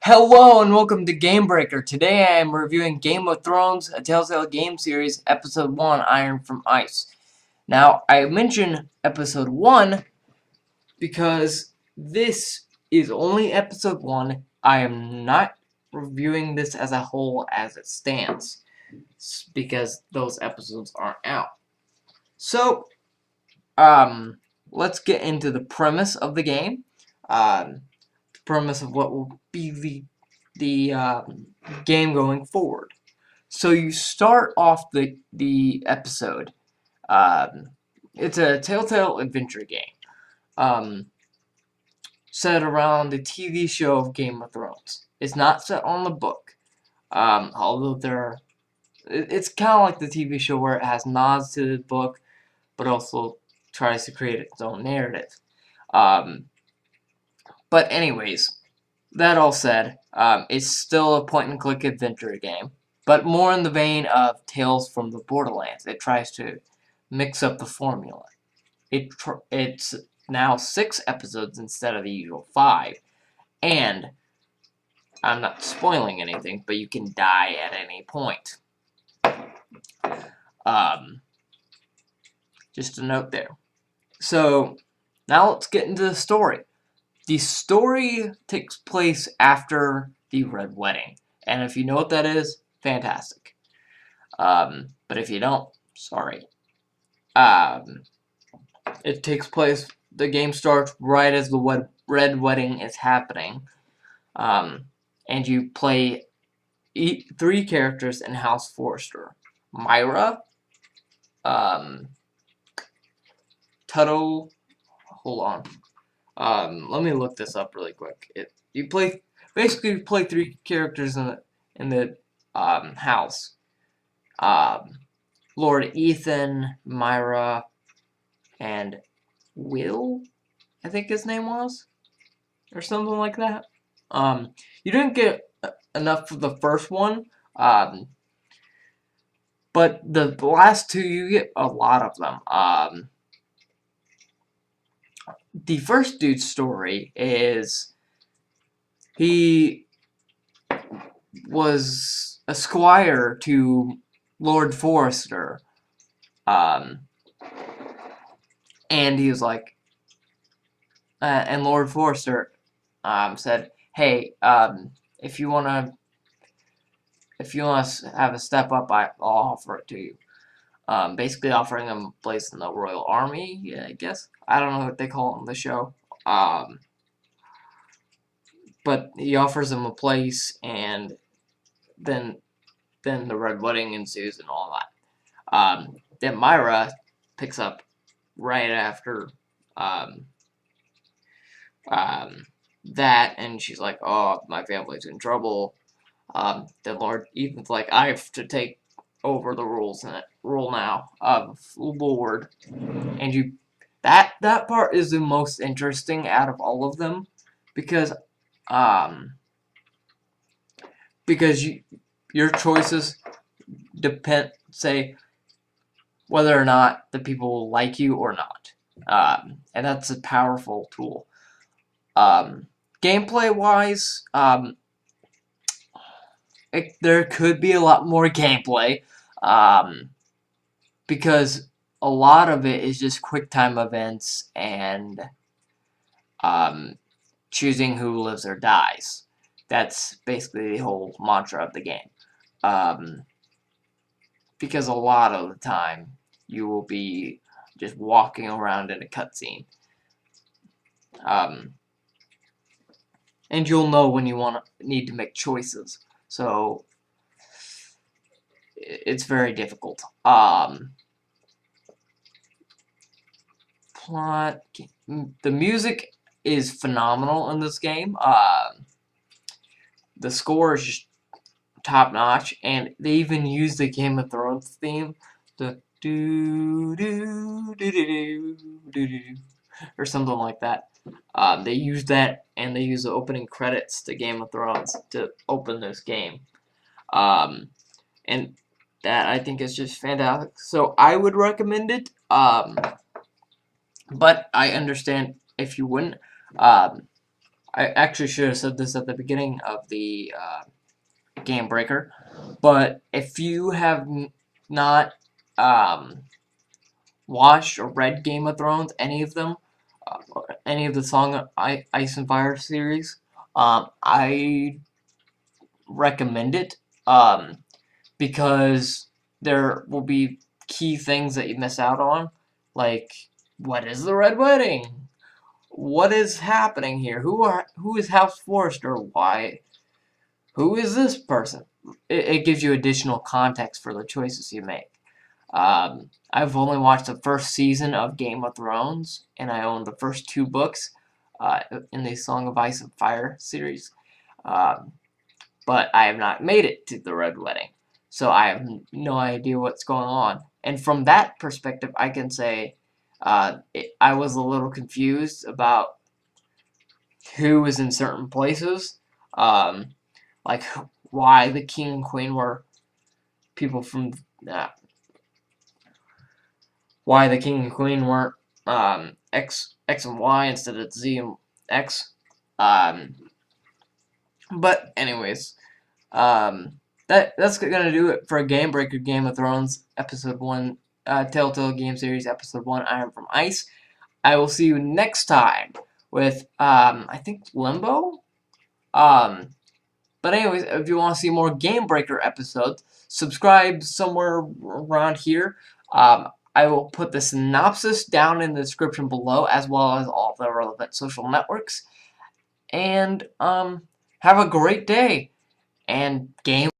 Hello and welcome to Gamebreaker. Today I am reviewing Game of Thrones, a Telltale game series, Episode 1, Iron from Ice. Now, I mention Episode 1 because this is only Episode 1. I am not reviewing this as a whole as it stands, because those episodes aren't out. So, let's get into the premise of the game. The premise of what will be the game going forward. So you start off the episode. Um, it's a Telltale adventure game, um, set around the TV show of Game of Thrones. It's not set on the book, although it's kind of like the TV show where it has nods to the book, but also tries to create its own narrative. Um, but anyways, that all said, it's still a point-and-click adventure game, but more in the vein of Tales from the Borderlands. It tries to mix up the formula. It's now 6 episodes instead of the usual 5, and I'm not spoiling anything, but you can die at any point. Just a note there. So, now let's get into the story. The story takes place after the Red Wedding, and if you know what that is, fantastic. But if you don't, sorry. It takes place, the game starts right as the Red Wedding is happening, and you play 3 characters in House Forrester. Myra, Tuttle, hold on. Let me look this up really quick. You basically play 3 characters in the house. Lord Ethan, Myra, and Will, I think his name was, or something like that. You didn't get enough of the first one, but the last 2 you get a lot of them. The first dude's story is he was a squire to Lord Forrester, and he was like, and Lord Forrester said, "Hey, if you wanna have a step up, I'll offer it to you." Basically offering him a place in the Royal Army, yeah, I guess. I don't know what they call it in the show. But he offers him a place, and then the Red Wedding ensues and all that. Then Myra picks up right after that, and she's like, "Oh, my family's in trouble." Then Lord Ethan's like, "I have to take over the rule now of Lord," and that part is the most interesting out of all of them, because your choices say whether or not the people will like you or not, and that's a powerful tool. Gameplay wise, there could be a lot more gameplay, because a lot of it is just quick time events and choosing who lives or dies. That's basically the whole mantra of the game. Because a lot of the time you will be just walking around in a cutscene. And you'll know when you need to make choices. So it's very difficult. Plot. The music is phenomenal in this game. The score is just top notch, and they even use the Game of Thrones theme, the do do do do do do, or something like that. They use that, and they use the opening credits to Game of Thrones to open this game, and that I think is just fantastic. So I would recommend it, but I understand if you wouldn't. I actually should have said this at the beginning of the Gamebreaker, but if you have not watched or read Game of Thrones, any of them, any of the Song of Ice and Fire series, I recommend it because there will be key things that you miss out on, like what is the Red Wedding? What is happening here? Who is House Forrester? Why? Who is this person? It gives you additional context for the choices you make. I've only watched the first season of Game of Thrones, and I own the first 2 books in the Song of Ice and Fire series. Um, but I have not made it to the Red Wedding, so I have no idea what's going on. And from that perspective, I can say I was a little confused about who was in certain places, like why the king and queen were people from why the king and queen weren't X and Y instead of Z and X. But anyways, that's gonna do it for Gamebreaker Game of Thrones episode 1, Telltale Game Series episode 1. I am from Ice. I will see you next time with I think Limbo. But anyways, if you want to see more Gamebreaker episodes, subscribe somewhere around here. I will put the synopsis down in the description below, as well as all the relevant social networks. And have a great day. And game.